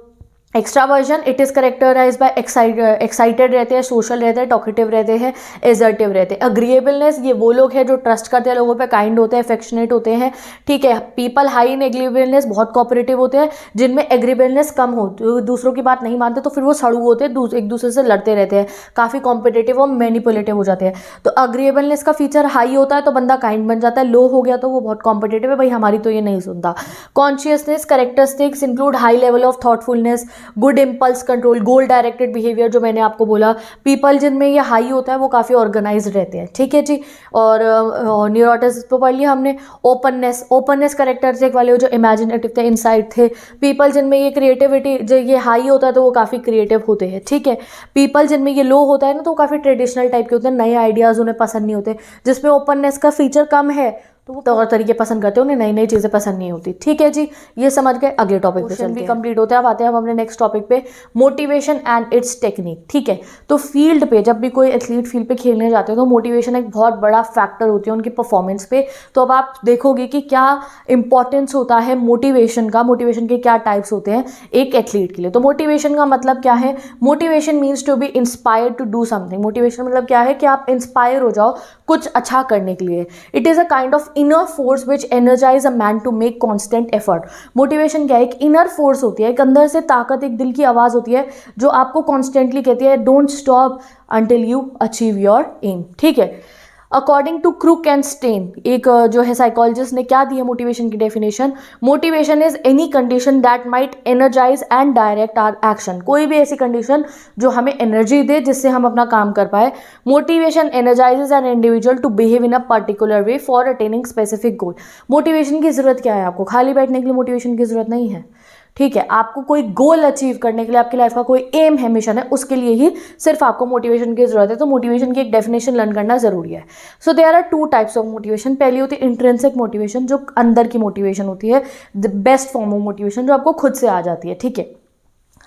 extraversion, it is characterize by excited रहते हैं, सोशल रहते हैं, टॉकेटिव रहते हैं, एजर्टिव रहते हैं। अग्रीएबलनेस, ये वो लोग हैं जो ट्रस्ट करते हैं लोगों पे, काइंड होते हैं, अफेक्शनेट होते हैं। ठीक है, पीपल हाई इन एग्रीएबलनेस, बहुत कोऑपरेटिव होते हैं। जिनमें एग्रीएबलनेस कम हो, दूसरों की बात नहीं मानते, तो फिर वो सड़ू होते हैं, एक दूसरे से लड़ते रहते हैं, काफ़ी कॉम्पिटेटिव और मैनिपुलेटिव हो जाते हैं। तो अग्रीएबलनेस का फीचर हाई होता है तो बंदा काइंड बन जाता है, लो हो गया तो वो बहुत कॉम्पिटेटिव है, भाई हमारी तो ये नहीं सुनता। Consciousness characteristics include high level of thoughtfulness, good impulse control, goal directed behaviour, जो मैंने आपको बोला। पीपल जिनमें ये हाई होता है वो काफ़ी ऑर्गेनाइज्ड रहते हैं। ठीक है जी, और न्यूरोटिज्म तो पढ़ लिया हमने। ओपननेस कैरेक्टरिस्टिक वाले जो इमेजिनेटिव थे, इनसाइट थे। पीपल जिनमें ये क्रिएटिविटी, जो ये हाई होता है तो वो काफ़ी क्रिएटिव होते हैं। ठीक है, पीपल जिनमें ये लो होता है ना तो वो काफ़ी ट्रेडिशनल टाइप के होते हैं, नए आइडियाज़ उन्हें पसंद नहीं होते। जिसमें ओपननेस का फीचर कम है तो वो तौर तरीके पसंद करते हैं, उन्हें नई नई चीज़ें पसंद नहीं होती। ठीक है जी, ये समझ गए। अगले टॉपिक पे चलते हैं, कंप्लीट होता है। अब आते हैं हम अपने नेक्स्ट टॉपिक पे, मोटिवेशन एंड इट्स टेक्निक। ठीक है, तो फील्ड पे जब भी कोई एथलीट फील्ड पे खेलने जाते हैं तो मोटिवेशन एक बहुत बड़ा फैक्टर होती है उनकी परफॉर्मेंस पे। तो अब आप देखोगे कि क्या इंपॉर्टेंस होता है मोटिवेशन का, मोटिवेशन के क्या टाइप्स होते हैं एक एथलीट के लिए। तो मोटिवेशन का मतलब क्या है? Motivation means to be inspired to do something. Motivation मतलब क्या है कि आप इंस्पायर हो जाओ कुछ अच्छा करने के लिए। It is a kind of inner force which energize a man to make constant effort. Motivation क्या है? एक इनर फोर्स होती है, एक अंदर से ताकत, एक दिल की आवाज़ होती है जो आपको कॉन्स्टेंटली कहती है don't stop until you achieve your aim. ठीक है, according to Crook and Stein, एक जो है साइकोलॉजिस्ट ने क्या दी है मोटिवेशन की definition? Motivation is any condition that might energize and direct our action. कोई भी ऐसी कंडीशन जो हमें एनर्जी दे जिससे हम अपना काम कर पाए। Motivation energises an individual to behave in a particular way for attaining specific goal. Motivation की जरूरत क्या है आपको? खाली बैठने के लिए मोटिवेशन की जरूरत नहीं है। ठीक है, आपको कोई गोल अचीव करने के लिए, आपकी लाइफ का कोई एम है, मिशन है, उसके लिए ही सिर्फ आपको मोटिवेशन की जरूरत है। तो मोटिवेशन की एक डेफिनेशन लर्न करना जरूरी है। So there are 2 types of motivation. पहली होती है इंट्रिंसिक मोटिवेशन, जो अंदर की मोटिवेशन होती है, the best form of motivation जो आपको खुद से आ जाती है। ठीक है,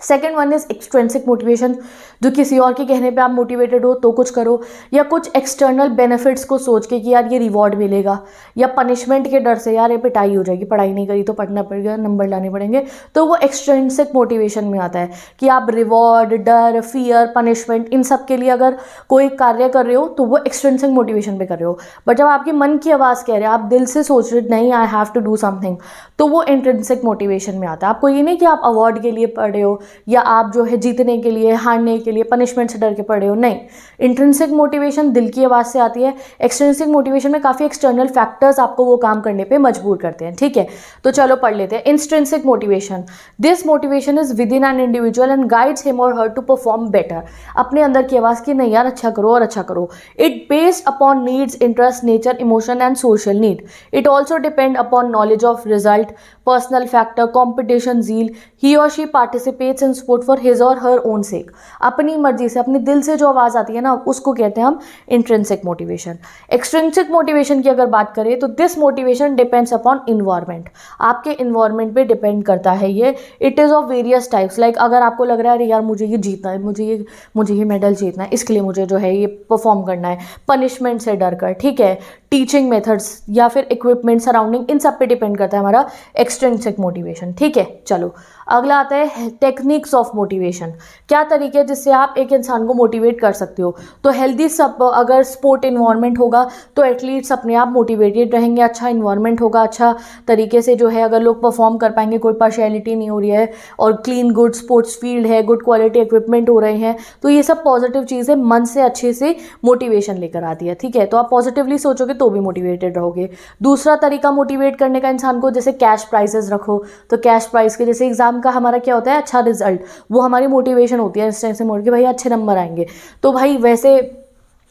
second one is extrinsic motivation, जो किसी और के कहने पे आप मोटिवेटेड हो तो कुछ करो, या कुछ एक्सटर्नल बेनिफिट्स को सोच के कि यार ये रिवॉर्ड मिलेगा, या पनिशमेंट के डर से यार ये पिटाई हो जाएगी, पढ़ाई नहीं करी तो पढ़ना पड़ेगा, नंबर लाने पड़ेंगे, तो वो एक्सट्रेंसिक मोटिवेशन में आता है कि आप रिवॉर्ड, डर, फियर, पनिशमेंट, इन सब के लिए अगर कोई कार्य कर रहे हो तो वो एक्सट्रेंसिक मोटिवेशन पे कर रहे हो। बट जब आपके मन की आवाज़ कह रहे हैं, आप दिल से सोच रहे नहीं I have to do something, तो वो इंट्रिंसिक मोटिवेशन में आता है। आपको ये नहीं कि आप अवार्ड के लिए पढ़ रहे हो या आप जो है जीतने के लिए, हारने के लिए, पनिशमेंट से डर के पढ़ रहे हो, नहीं। इंट्रिंसिक मोटिवेशन दिल की आवाज़ से आती है। एक्सट्रिंसिक मोटिवेशन में काफ़ी एक्सटर्नल फैक्टर्स आपको वो काम करने पे मजबूर करते हैं। ठीक है, तो चलो पढ़ लेते हैं। Intrinsic motivation, this motivation is with in an individual and guides him और हर टू परफॉर्म बेटर। अपने अंदर की आवाज़ की नहीं यार अच्छा करो और अच्छा करो। It based upon needs, interest, nature, emotion and social need. It also depend upon knowledge of result, personal factor, competition, zeal. He or she participates in sport for his or her own सेक, अपनी मर्जी से, अपने दिल से जो आवाज़ आती है ना, उसको कहते हैं हम इंट्रिंसिक मोटिवेशन। एक्सट्रिंसिक मोटिवेशन की अगर बात करें तो this motivation depends upon environment, आपके इन्वायरमेंट पे डिपेंड करता है ये। It is of various types, like अगर आपको लग रहा है अरे यार मुझे ये जीतना है, मुझे ये मेडल जीतना है, इसके लिए मुझे जो है ये परफॉर्म करना है, पनिशमेंट से डर कर, ठीक है, टीचिंग मेथड्स या फिर इक्विपमेंट सराउंडिंग, इन सब पे डिपेंड करता है हमारा एक्सट्रिंसिक मोटिवेशन, ठीक है। चलो अगला आता है टेक्निक्स ऑफ मोटिवेशन, क्या तरीके जिससे आप एक इंसान को मोटिवेट कर सकते हो। तो हेल्दी सब अगर स्पोर्ट इन्वायरमेंट होगा तो एथलीट्स अपने आप मोटिवेटेड रहेंगे, अच्छा इन्वायरमेंट होगा, अच्छा तरीके से जो है अगर लोग परफॉर्म कर पाएंगे, कोई पार्शियलिटी नहीं हो रही है और क्लीन गुड स्पोर्ट्स फील्ड है, गुड क्वालिटी इक्विपमेंट हो रहे हैं, तो ये सब पॉजिटिव चीज़ें मन से अच्छे से मोटिवेशन लेकर आती है, ठीक है। तो आप पॉजिटिवली सोचोगे तो भी मोटिवेटेड रहोगे। दूसरा तरीका मोटिवेट करने का इंसान को, जैसे कैश प्राइजेस रखो, तो कैश प्राइज के जैसे एग्जाम का हमारा क्या होता है, अच्छा रिजल्ट, वो हमारी मोटिवेशन होती है इस टाइम से मोड़ के भाई अच्छे नंबर आएंगे। तो भाई वैसे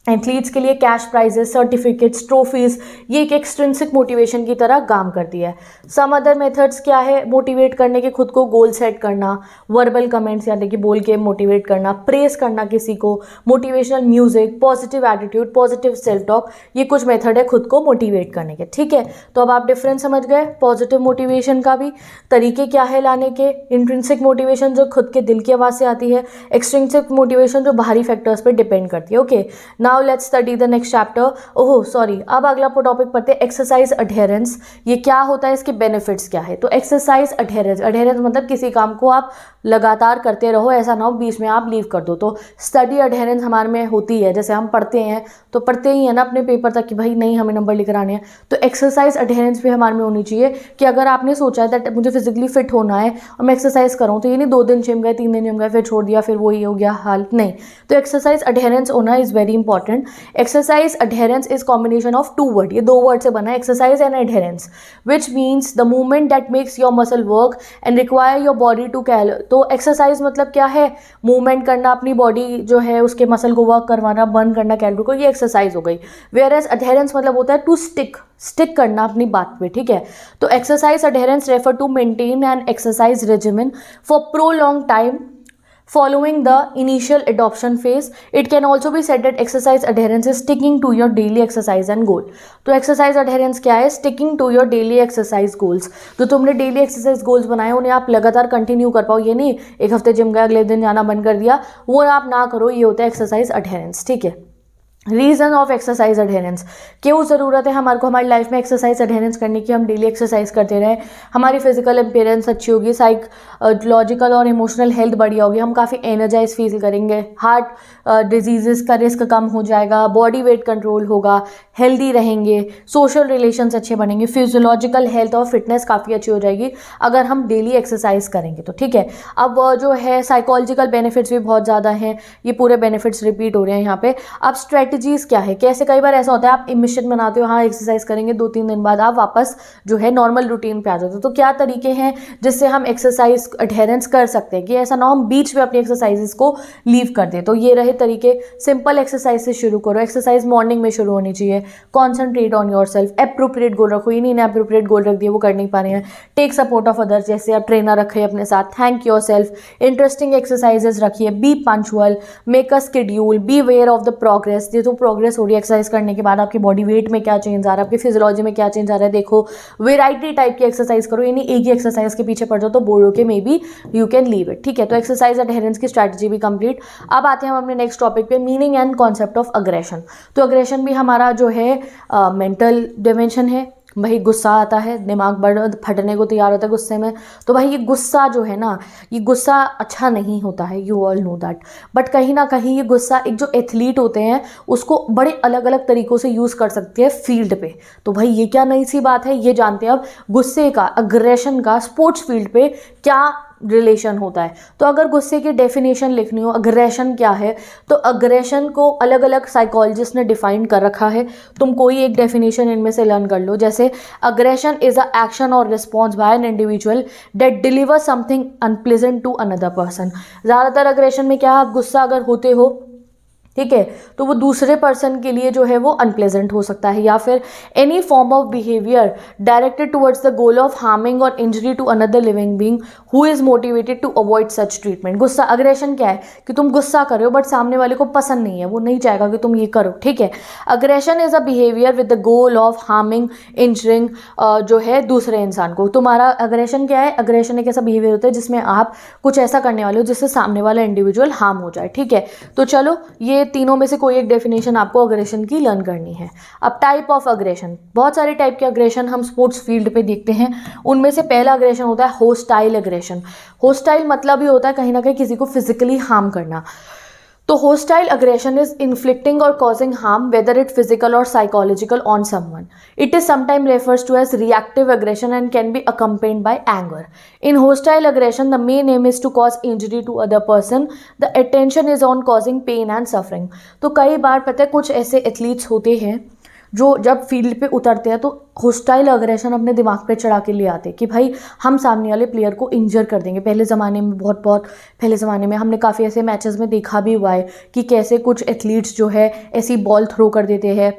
एथलीट्स के लिए कैश प्राइजेस, सर्टिफिकेट्स, ट्रॉफीज, ये एक एक्सट्रिंसिक मोटिवेशन की तरह काम करती है। सम अदर मेथड्स क्या है मोटिवेट करने के, खुद को गोल सेट करना, वर्बल कमेंट्स यानी कि बोल के मोटिवेट करना, प्रेस करना किसी को, motivational music, positive attitude, positive self talk, ये कुछ मेथड है खुद को मोटिवेट करने के, ठीक है। तो अब आप डिफरेंस समझ गए पॉजिटिव मोटिवेशन का भी, तरीके क्या है लाने के। इंट्रिंसिक मोटिवेशन जो खुद के दिल की आवाज़ से आती है, एक्सट्रिंसिक मोटिवेशन जो बाहरी फैक्टर्स पर डिपेंड करती है, okay. Now let's study the next chapter. Oh sorry, अब अगला टॉपिक पढ़ते हैं एक्सरसाइज अडहेरेंस। ये क्या होता है, इसके बेनिफिट्स क्या है। तो एक्सरसाइज अडहेरेंस, अडहेरेंस मतलब किसी काम को आप लगातार करते रहो, ऐसा ना हो बीच में आप लीव कर दो। तो स्टडी अडहेरेंस हमारे में होती है, जैसे हम पढ़ते हैं तो पढ़ते ही है ना अपने पेपर तक कि भाई नहीं हमें नंबर लेकर आने हैं, तो एक्सरसाइज अडहेरेंस भी हमारे में होनी चाहिए कि अगर आपने सोचा है दैट मुझे फिजिकली फिट होना है और मैं एक्सरसाइज करूँ, तो ये नहीं 2 दिन जिम गए, 3 दिन जिम गए, फिर छोड़ दिया, फिर वही हो गया हाल, नहीं। तो एक्सरसाइज अडहेरेंस होना is very important. Exercise adherence is combination of 2 word, ये 2 वर्ड से बना है, exercise and adherence, which means the movement that makes your muscle work and require your body to call. तो एक्सरसाइज मतलब क्या है, movement करना, अपनी बॉडी जो है उसके मसल को वर्क करवाना, बर्न करना कैलोरी को, ये एक्सरसाइज हो गई। वेयर एज अडहेरेंस मतलब होता है टू स्टिक करना अपनी बात पे, ठीक है। तो exercise adherence refer to maintain an exercise regimen for prolong time following the initial adoption phase. It can also be said that exercise adherence is sticking to your daily exercise and goal. तो exercise adherence क्या है, sticking to your daily exercise goals. जो तुमने daily exercise goals बनाए उन्हें आप लगातार continue कर पाओ, ये नहीं एक हफ्ते जिम गया अगले दिन जाना बंद कर दिया, वो आप ना करो, ये होता है एक्सरसाइज अडहेरेंस, ठीक है। रीज़न ऑफ एक्सरसाइज अडहेरेंस, क्यों ज़रूरत है हमारे को हमारी लाइफ में एक्सरसाइज अडहेरेंस करने की, हम डेली एक्सरसाइज करते रहें, हमारी फिजिकल अपीयरेंस अच्छी होगी, साइकोलॉजिकल और इमोशनल हेल्थ बढ़िया होगी, हम काफ़ी एनर्जाइज फील करेंगे, हार्ट डिजीज़ का रिस्क कम हो जाएगा, बॉडी वेट कंट्रोल होगा, हेल्दी रहेंगे, सोशल रिलेशंस अच्छे बनेंगे, फिजियोलॉजिकल हेल्थ और फिटनेस काफ़ी अच्छी हो जाएगी अगर हम डेली एक्सरसाइज करेंगे तो, ठीक है। अब जो है साइकोलॉजिकल बेनिफिट्स भी बहुत ज़्यादा हैं, ये पूरे बेनिफिट्स रिपीट हो रहे हैं यहाँ पे। अब स्ट्रेटजीज क्या है, कैसे, कई बार ऐसा होता है आप मिशन बनाते हो, हाँ एक्सरसाइज करेंगे, 2-3 दिन बाद आप वापस जो है नॉर्मल रूटीन पे आ जाते हो। तो क्या तरीके हैं जिससे हम एक्सरसाइज अडहेरेंस कर सकते हैं कि ऐसा ना हम बीच में अपनी एक्सरसाइजेस को लीव कर दें। तो ये रहे तरीके, सिंपल एक्सरसाइज से शुरू करो, एक्सरसाइज मॉर्निंग में शुरू होनी चाहिए, concentrate on yourself, appropriate goal रखो, ये नहीं एप्रोप्रिएट गोल रख दिए वो कर नहीं पा रहे हैं, टेक सपोर्ट ऑफ अदर्स, जैसे आप ट्रेनर रखे अपने साथ, thank yourself, interesting exercises रखिए, be punctual, make a schedule, be aware of the progress, ये तो प्रोग्रेस हो रही है एक्सरसाइज करने के बाद, आपकी बॉडी वेट में क्या चेंज आ रहा है, आपकी फिजियोलॉजी में क्या चेंज आ रहा है, देखो वेराइटी टाइप की एक्सरसाइज करो, यानी एक ही एक्सरसाइज के पीछे पड़ जाओ तो बोर हो के may be you can leave it, ठीक है। तो एक्सरसाइज अडहेरेंस की स्ट्रैटेजी भी कंप्लीट। अब आते हैं हम अपने नेक्स्ट टॉपिक पे, meaning and concept of aggression. तो अग्रेशन भी हमारा जो है मेंटल डिमेंशन है, भाई गुस्सा आता है, दिमाग बड़ा फटने को तैयार होता है गुस्से में, तो भाई ये गुस्सा जो है ना, ये गुस्सा अच्छा नहीं होता है, you all know that, but कहीं ना कहीं ये गुस्सा एक जो एथलीट होते हैं उसको बड़े अलग अलग तरीक़ों से यूज़ कर सकते हैं फील्ड पे। तो भाई ये क्या नई सी बात है, ये जानते हैं अब गुस्से का, अग्रेशन का स्पोर्ट्स फील्ड पे क्या रिलेशन होता है। तो अगर गुस्से की डेफिनेशन लिखनी हो, अग्रेशन क्या है, तो अग्रेशन को अलग अलग साइकोलॉजिस्ट ने डिफाइन कर रखा है, तुम कोई एक डेफिनेशन इनमें से लर्न कर लो। जैसे अग्रेशन इज अ एक्शन और response by an individual that deliver something unpleasant to another person. ज़्यादातर अग्रेशन में क्या है, आप गुस्सा अगर होते हो ठीक है, तो वो दूसरे पर्सन के लिए जो है वो अनप्लेजेंट हो सकता है। या फिर any form of behaviour directed towards the goal of harming or injury to another living being who is motivated to avoid such treatment. गुस्सा, अग्रेशन क्या है कि तुम गुस्सा कर रहे हो बट सामने वाले को पसंद नहीं है, वो नहीं चाहेगा कि तुम ये करो, ठीक है। Aggression is a behaviour with the goal of harming, injuring जो है दूसरे इंसान को। तुम्हारा अग्रेशन क्या है? अग्रेशन एक ऐसा बिहेवियर होता है जिसमें आप कुछ ऐसा करने वाले हो जिससे सामने वाला इंडिविजुअल हार्म हो जाए, ठीक है। तो चलो ये तीनों में से कोई एक डेफिनेशन आपको अग्रेशन की लर्न करनी है। अब टाइप ऑफ अग्रेशन, बहुत सारे टाइप के अग्रेशन हम स्पोर्ट्स फील्ड पे देखते हैं। उनमें से पहला अग्रेशन होता है होस्टाइल अग्रेशन। होस्टाइल मतलब ही होता है कहीं ना कहीं किसी को फिजिकली हार्म करना। तो hostile aggression is inflicting or causing harm whether it physical or psychological on someone. It is sometimes refers to as reactive aggression and can be accompanied by anger. In hostile aggression, the main aim is to cause injury to other person. The attention is on causing pain and suffering. तो कई बार पता है कुछ ऐसे athletes होते हैं जो जब फील्ड पे उतरते हैं तो होस्टाइल अग्रेशन अपने दिमाग पे चढ़ा के ले आते हैं कि भाई हम सामने वाले प्लेयर को इंजर कर देंगे। पहले ज़माने में बहुत पहले ज़माने में हमने काफ़ी ऐसे मैचेस में देखा भी हुआ है कि कैसे कुछ एथलीट्स जो है ऐसी बॉल थ्रो कर देते हैं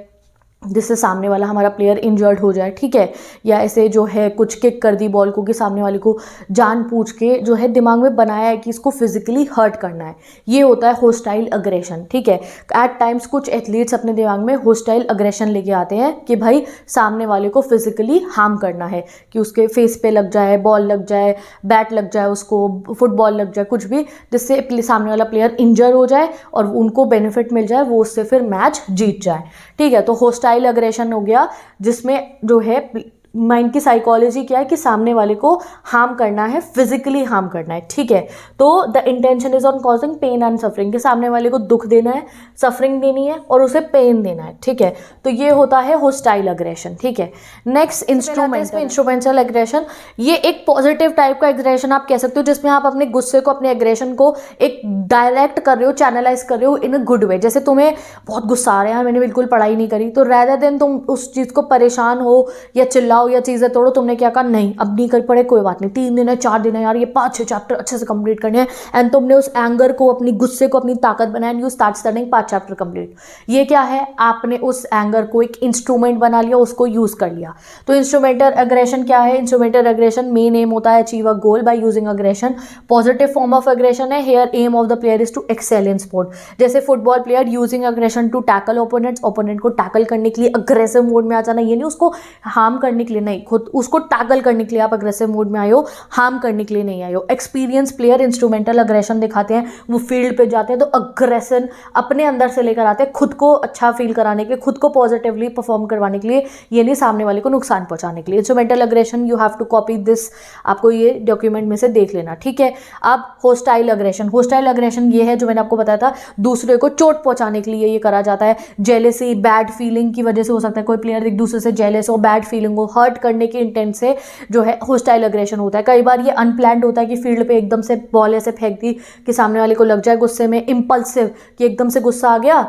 जिससे सामने वाला हमारा प्लेयर इंजर्ड हो जाए, ठीक है। या ऐसे जो है कुछ किक कर दी बॉल को कि सामने वाले को जानबूझ के जो है दिमाग में बनाया है कि इसको फिजिकली हर्ट करना है। ये होता है होस्टाइल अग्रेशन, ठीक है। एट टाइम्स कुछ एथलीट्स अपने दिमाग में होस्टाइल अग्रेशन लेके आते हैं कि भाई सामने वाले को फिजिकली हार्म करना है, कि उसके फेस पे लग जाए, बॉल लग जाए, बैट लग जाए, उसको फुटबॉल लग जाए, कुछ भी जिससे सामने वाला प्लेयर इंजर हो जाए और उनको बेनिफिट मिल जाए, वो उससे फिर मैच जीत जाए, ठीक है। तो होस्टाइल अग्रेशन हो गया जिसमें जो है माइंड की साइकोलॉजी क्या है कि सामने वाले को हार्म करना है, फिजिकली हार्म करना है, ठीक है। तो the intention is on causing pain and suffering, कि सामने वाले को दुख देना है, सफरिंग देनी है और उसे पेन देना है, ठीक है। तो ये होता है होस्टाइल अग्रेशन, ठीक है। नेक्स्ट इंस्ट्रूमेंटल अग्रेशन, ये एक पॉजिटिव टाइप का अग्रेशन आप कह सकते हो जिसमें आप अपने गुस्से को, अपने अग्रेशन को एक डायरेक्ट कर रहे हो, चैनलाइज कर रहे हो इन अ गुड वे। जैसे तुम्हें बहुत गुस्सा आ रहा है, यार मैंने बिल्कुल पढ़ाई नहीं करी, तो रैदर देन तुम उस चीज़ को परेशान हो या चिल्लाओ या चीज़ें तोड़ो, तुमने क्या कहा, नहीं अब नहीं कर पड़े, कोई बात नहीं, 3 दिन है 4 दिन है यार, ये 5-6 चैप्टर अच्छे से कंप्लीट करने हैं। एंड तुमने उस एंगर को, अपनी गुस्से को अपनी ताकत बनाया, and you start studying 5 chapter complete. ये क्या है, आपने उस एंगर को एक इंस्ट्रूमेंट बना लिया, उसको यूज कर लिया। तो इंस्ट्रूमेंटल अग्रेशन क्या है? इंस्ट्रूमेंटल अग्रेशन मेन एम होता है achieve a goal by using aggression. Positive form of aggression है, here aim of the player is to excel in sport. जैसे football player using aggression to tackle opponents, opponent को tackle करने के लिए aggressive mode में आ जाना, ये नहीं उसको हार्म करने के लिए, नहीं, खुद उसको टैकल करने के लिए आप अग्रेसिव मोड में आए हो, हार्म करने के लिए नहीं आए हो। एक्सपीरियंस प्लेयर इंस्ट्रूमेंटल अग्रेशन दिखाते हैं, वो फील्ड पे जाते हैं तो अग्रेशन अपने अंदर से लेकर आते हैं, खुद को अच्छा फील कराने के लिए, खुद को पॉजिटिवली परफॉर्म करवाने के लिए, ये नहीं सामने वाले को नुकसान पहुंचाने के लिए। Instrumental aggression you have to copy this, आपको ये डॉक्यूमेंट में से देख लेना, ठीक है। अब होस्टाइल अग्रेशन, होस्टाइल अग्रेशन ये है जो मैंने आपको बताया था, दूसरे को चोट पहुंचाने के लिए ये करा जाता है। जेलेसी, बैड फीलिंग की वजह से हो सकता है कोई प्लेयर एक दूसरे से जेलेस हो, बैड फीलिंग हो, हर्ट करने के इंटेंट से जो है होस्टाइल अग्रेशन होता है। कई बार ये अनप्लान्ड होता है कि फील्ड पे एकदम से बॉल ऐसे फेंक दी कि सामने वाले को लग जाए, गुस्से में इम्पल्सिव कि एकदम से गुस्सा आ गया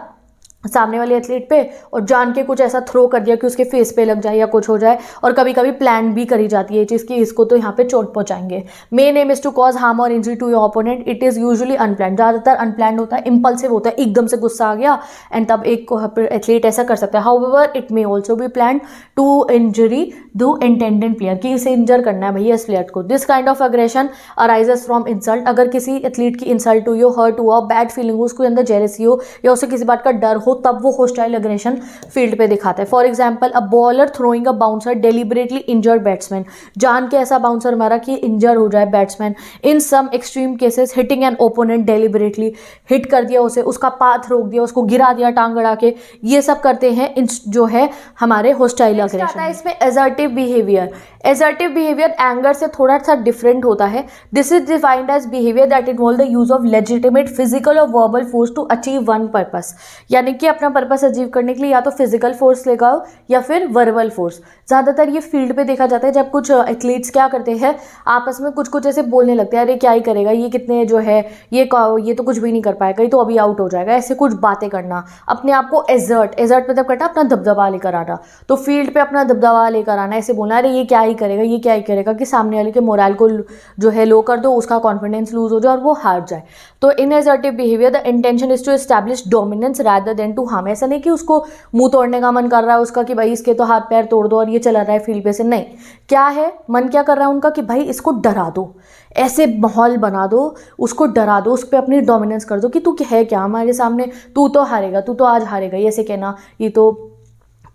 सामने वाले एथलीट पे और जान के कुछ ऐसा थ्रो कर दिया कि उसके फेस पे लग जाए या कुछ हो जाए। और कभी कभी प्लान भी करी जाती है ये चीज़ कि इसको तो यहाँ पे चोट पहुंचाएंगे। Main aim is to cause harm or injury to your opponent. It is usually unplanned, ज़्यादातर अनप्लान्ड होता है, इंपल्सिव होता है, एकदम से गुस्सा आ गया एंड तब एक एथलीट ऐसा कर सकता है। However it may also be planned to injury to intended player, कि इसे इंजर करना है भैया इस प्लेयर को। This kind of aggression arises from insult. अगर किसी एथलीट की इंसल्ट हुई हो, हर्ट हुआ, बैड फीलिंग हो, उसके अंदर जेलसी हो या उसे किसी बात का डर हो, तब वो होस्टाइल अग्रेशन फील्ड पे दिखाता है। For example, a bowler throwing a bouncer deliberately injured batsman, जान के ऐसा बाउंसर मारा कि इंजर हो जाए batsman. In some extreme cases hitting an opponent deliberately, hit कर दिया उसे, उसका पाथ रोक दिया, उसको गिरा दिया टांग अड़ा के, ये सब करते हैं जो है हमारे होस्टाइल अग्रेशन। इसमें assertive behaviour, assertive behaviour anger से थोड़ा सा डिफरेंट होता है। This is defined as behaviour that involve the use of legitimate physical or verbal force to achieve one purpose. यानी कि अपना पर्पस अचीव करने के लिए या तो फिजिकल फोर्स लगाओ या फिर वर्बल फोर्स। ज़्यादातर ये फील्ड पे देखा जाता है जब कुछ एथलीट्स क्या करते हैं, आपस में कुछ कुछ ऐसे बोलने लगते हैं, अरे क्या ही करेगा ये, कितने जो है ये तो कुछ भी नहीं कर पाएगा, ये तो अभी आउट हो जाएगा, ऐसे कुछ बातें करना, अपने आप को एजर्ट मतलब करना, अपना दबदबा लेकर आना। तो फील्ड पे अपना दबदबा लेकर आना, ऐसे बोलना, अरे ये क्या ही करेगा, ये क्या ही करेगा कि सामने वाले के मोरल को जो है लो कर दो, उसका कॉन्फिडेंस लूज हो जाए और वो हार जाए। तो in assertive behaviour the intention is to establish dominance rather than to harm. ऐसा नहीं कि उसको मुंह तोड़ने का मन कर रहा है उसका कि भाई इसके तो हाथ पैर तोड़ दो और ये चला रहा है फील्ड पे से, नहीं। क्या है मन क्या कर रहा है उनका कि भाई इसको डरा दो, ऐसे माहौल बना दो, उसको डरा दो, उस पर अपनी डोमिनेंस कर दो कि तू है क्या हमारे सामने, तू तो हारेगा, तू तो आज हारेगा, ये ऐसे कहना, ये तो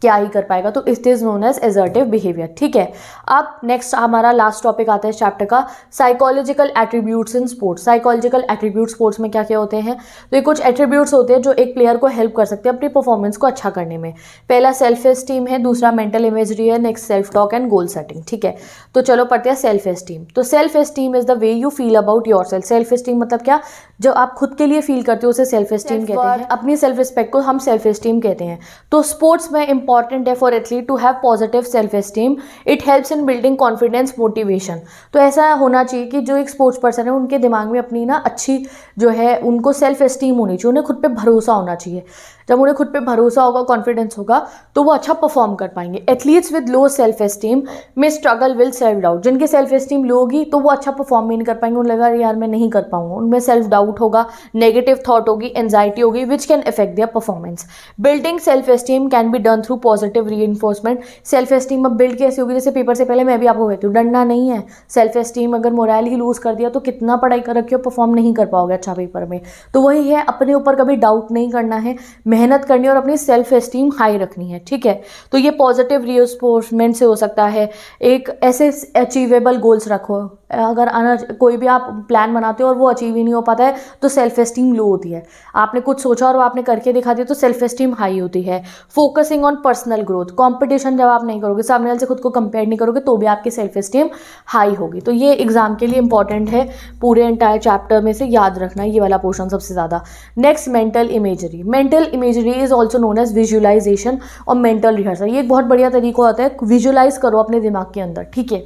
क्या ही कर पाएगा। तो it is known as assertive behaviour. ठीक है, अब नेक्स्ट हमारा लास्ट टॉपिक आता है चैप्टर का, psychological attributes in sports. Psychological attribute sports में क्या क्या होते हैं? तो ये कुछ एट्रीब्यूट्स होते हैं जो एक प्लेयर को हेल्प कर सकते हैं अपनी परफॉर्मेंस को अच्छा करने में। पहला सेल्फ एस्टीम है, दूसरा मेंटल इमेजरी है, next self talk and goal setting. ठीक है, तो चलो पढ़ते हैं सेल्फ एस्टीम। तो self esteem is the way you feel about your self. Self esteem मतलब क्या? जो आप खुद के लिए फील करते हो उसे सेल्फ एस्टीम कहते हैं। अपनी सेल्फ रिस्पेक्ट को हम सेल्फ एस्टीम कहते हैं। तो स्पोर्ट्स में इंपॉर्टेंट है for athlete to have positive self esteem. It helps in building confidence, motivation. तो ऐसा होना चाहिए कि जो एक स्पोर्ट्स पर्सन है उनके दिमाग में अपनी ना अच्छी जो है उनको सेल्फ एस्टीम होनी चाहिए, उन्हें खुद पे भरोसा होना चाहिए। जब उन्हें खुद पे भरोसा होगा, कॉन्फिडेंस होगा, तो वो अच्छा परफॉर्म कर पाएंगे। Athletes with low self esteem में स्ट्रगल विल सेल्फ डाउट। जिनकी सेल्फ एस्टीम लो होगी तो वो अच्छा परफॉर्म भी नहीं कर पाएंगे, उन्हें लगेगा यार मैं नहीं कर पाऊंगा, उनमें सेल्फ डाउट होगा, नेगेटिव थॉट होगी, एंजाइटी होगी, which can affect their performance. Building self esteem can be done through positive reinforcement. Self esteem अब बिल्ड कैसे होगी? जैसे पेपर से पहले मैं भी आपको कहती हूँ, डरना नहीं है। सेल्फ एस्टीम अगर मोरल ही लूज कर दिया तो कितना पढ़ाई कर रखी हो, परफॉर्म नहीं कर पाओगे अच्छा पेपर में। तो वही है, अपने ऊपर कभी डाउट नहीं करना है, मेहनत करनी है और अपनी सेल्फ एस्टीम हाई रखनी है। ठीक है, तो ये पॉजिटिव रीइंफोर्समेंट से हो सकता है। एक ऐसे अचीवेबल गोल्स रखो। अगर कोई भी आप प्लान बनाते हो और वो अचीव ही नहीं हो पाता है तो सेल्फ एस्टीम लो होती है। आपने कुछ सोचा और वो आपने करके दिखा दिया तो सेल्फ एस्टीम हाई होती है। Focusing on personal growth. Competition जब आप नहीं करोगे, सामने वाले से खुद को कंपेयर नहीं करोगे, तो भी आपकी सेल्फ एस्टीम हाई होगी। तो ये एग्जाम के लिए इंपॉर्टेंट है, पूरे एंटायर चैप्टर में से याद रखना है ये वाला पोर्शन सबसे ज़्यादा। Next mental imagery. Mental imagery is also known as visualisation और मेंटल रिहर्सल। ये एक बहुत बढ़िया तरीका होता है, विजुअलाइज करो अपने दिमाग के अंदर। ठीक है,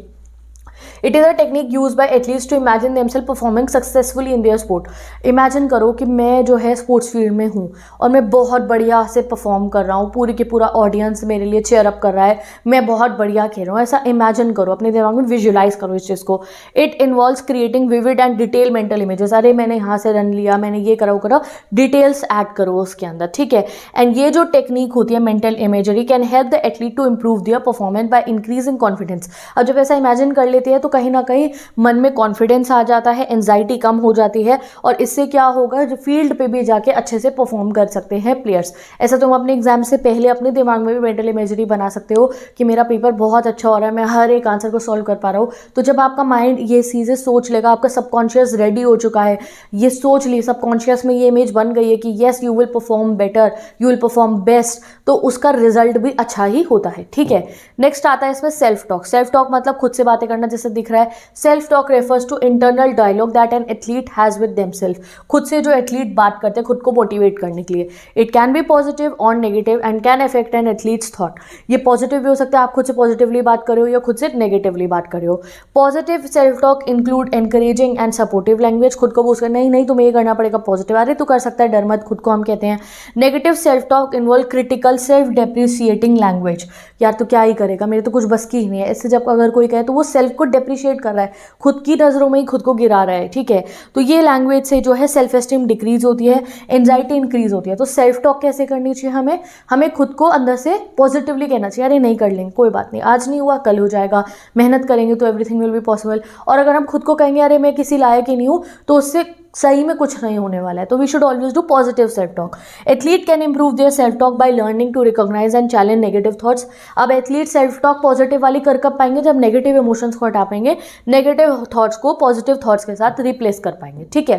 it is a technique use by athletes to imagine themselves performing successfully in their sport. Imagine करो कि मैं जो है स्पोर्ट्स फील्ड में हूँ और मैं बहुत बढ़िया से परफॉर्म कर रहा हूँ, पूरी की पूरा ऑडियंस मेरे लिए चेयर अप कर रहा है, मैं बहुत बढ़िया खेल रहा हूँ। ऐसा इमेजिन करो, अपने दिमाग में विजुअलाइज करो इस चीज़ को। It involves creating vivid and detail mental images. अरे मैंने यहाँ से रन लिया, मैंने ये करा वो करा, डिटेल्स ऐड करो उसके अंदर। ठीक है, एंड ये जो टेक्निक होती है mental imagery can help the athlete to improve their performance by increasing confidence. अब जब ऐसा इमेजिन कर लेते हैं तो कहीं ना कहीं मन में कॉन्फिडेंस आ जाता है, एंजाइटी कम हो जाती है और इससे क्या होगा, जो फील्ड पे भी जाके अच्छे से परफॉर्म कर सकते हैं प्लेयर्स। ऐसा तुम अपने एग्जाम से पहले अपने दिमाग में भी मेंटल इमेजरी बना सकते हो कि मेरा पेपर बहुत अच्छा हो रहा है, मैं हर एक आंसर को सॉल्व कर पा रहा हूँ। तो जब आपका माइंड ये चीज़ें सोच लेगा, आपका सबकॉन्शियस रेडी हो चुका है, ये सोच ली, सबकॉन्शियस में ये इमेज बन गई है कि yes you will perform better, you will perform best, तो उसका रिजल्ट भी अच्छा ही होता है। ठीक है, नेक्स्ट आता है इसमें सेल्फ टॉक। सेल्फ टॉक मतलब खुद से बातें करना, जैसे दिख रहा है। Self talk refers to internal dialogue that an athlete has with themselves. खुद से जो एथलीट बात करते हैं खुद को मोटिवेट करने के लिए। इट कैन बी पॉजिटिव और negative and can affect N athletes thought. ये पॉजिटिव भी हो सकता है, आप खुद से पॉजिटिवली बात कर रहे हो या खुद से नेगेटिवली बात कर रहे हो। Positive self talk include encouraging and supportive language. खुद को बूस्ट कर, नहीं नहीं तुम्हें ये करना पड़ेगा, पॉजिटिव, अरे तू कर सकता है, डर मत, खुद को हम कहते हैं। Negative self talk involve critical self depreciating language. यार तो क्या ही करेगा, मेरे तो कुछ बस की ही नहीं है। इससे जब अगर कोई कहे तो वो सेल्फ को डेप्रिशिएट कर रहा है, खुद की नज़रों में ही खुद को गिरा रहा है। ठीक है, तो ये लैंग्वेज से जो है सेल्फ एस्टीम डिक्रीज होती है, एंजाइटी इंक्रीज होती है। तो सेल्फ टॉक कैसे करनी चाहिए हमें खुद को अंदर से पॉजिटिवली कहना चाहिए, अरे नहीं कर लेंगे, कोई बात नहीं, आज नहीं हुआ कल हो जाएगा, मेहनत करेंगे तो एवरीथिंग विल बी पॉसिबल। और अगर हम खुद को कहेंगे अरे मैं किसी लायक ही नहीं हूँ, तो उससे सही में कुछ नहीं होने वाला है। तो we should always do positive self talk. Athlete can improve their self talk by learning to recognise and challenge negative thoughts. अब एथलीट सेल्फ टॉक पॉजिटिव वाली कर कब पाएंगे, जब नेगेटिव इमोशंस को हटा पाएंगे, नेगेटिव थॉट्स को पॉजिटिव थॉट्स के साथ रिप्लेस कर पाएंगे। ठीक है,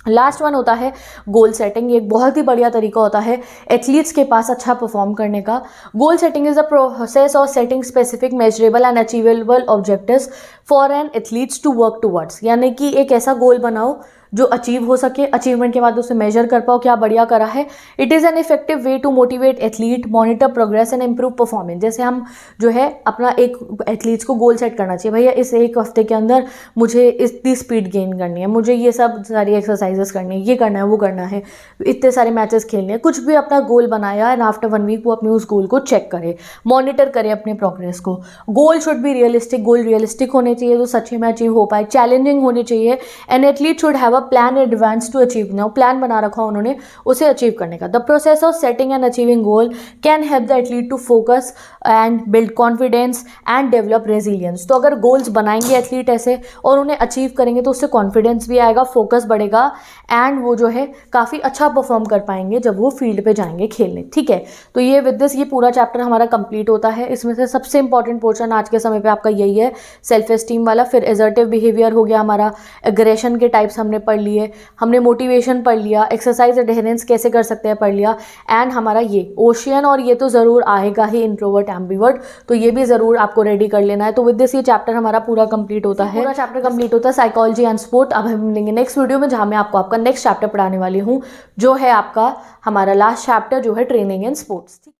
लास्ट वन होता है गोल सेटिंग। ये एक बहुत ही बढ़िया तरीका होता है एथलीट्स के पास अच्छा परफॉर्म करने का। Goal setting is the process of setting specific measurable and achievable objectives for an athletes to work towards. यानी कि एक ऐसा गोल बनाओ जो अचीव हो सके, अचीवमेंट के बाद उसे मेजर कर पाओ क्या बढ़िया करा है। It is an effective way to motivate athlete, monitor progress and improve performance. जैसे हम जो है अपना एक एथलीट्स को गोल सेट करना चाहिए, भैया इस एक हफ्ते के अंदर मुझे इतनी स्पीड गेन करनी है, मुझे ये सब सारी एक्सरसाइजेस करनी है, ये करना है, वो करना है, इतने सारे मैचेस खेलने हैं, कुछ भी अपना गोल बनाया एंड आफ्टर 1 वीक वो अपने उस गोल को चेक करे, मॉनिटर करे अपने प्रोग्रेस को। Goal should be realistic, goal realistic होने चाहिए जो सच्ची में अचीव हो पाए, चैलेंजिंग होने चाहिए। An athlete should have a plan in advance to achieve now, plan बना रखा उन्होंने उसे अचीव करने का। The process of setting and achieving goal can help the athlete to focus and build confidence and develop resilience. तो अगर goals बनाएंगे athlete ऐसे और उन्हें अचीव करेंगे तो उससे कॉन्फिडेंस भी आएगा, फोकस बढ़ेगा एंड वो जो है काफ़ी अच्छा परफॉर्म कर पाएंगे जब वो फील्ड पे जाएंगे खेलने। ठीक है, तो ये विद दिस ये पूरा चैप्टर हमारा कंप्लीट होता है। इसमें से सबसे इंपॉर्टेंट पोर्शन आज के समय पे आपका यही है, सेल्फ एस्टीम वाला। फिर एजर्टिव बिहेवियर हो गया हमारा, एग्रेशन के टाइप्स हमने पढ़ लिए, हमने मोटिवेशन पढ़ लिया, एक्सरसाइज एडहेरेंस कैसे कर सकते हैं पढ़ लिया, एंड हमारा ये ओशियन, और ये तो ज़रूर आएगा ही इंट्रोवर्ट एम्बिवर्ट, तो ये भी ज़रूर आपको रेडी कर लेना है। तो विद दिस ये चैप्टर हमारा पूरा कंप्लीट होता है, पूरा चैप्टर कंप्लीट होता है साइकोलॉजी एंड स्पोर्ट। अब हम मिलेंगे नेक्स्ट वीडियो में जहाँ मैं आपको आपका नेक्स्ट चैप्टर पढ़ाने वाली हूँ, जो है आपका हमारा लास्ट चैप्टर जो है ट्रेनिंग एंड स्पोर्ट्स।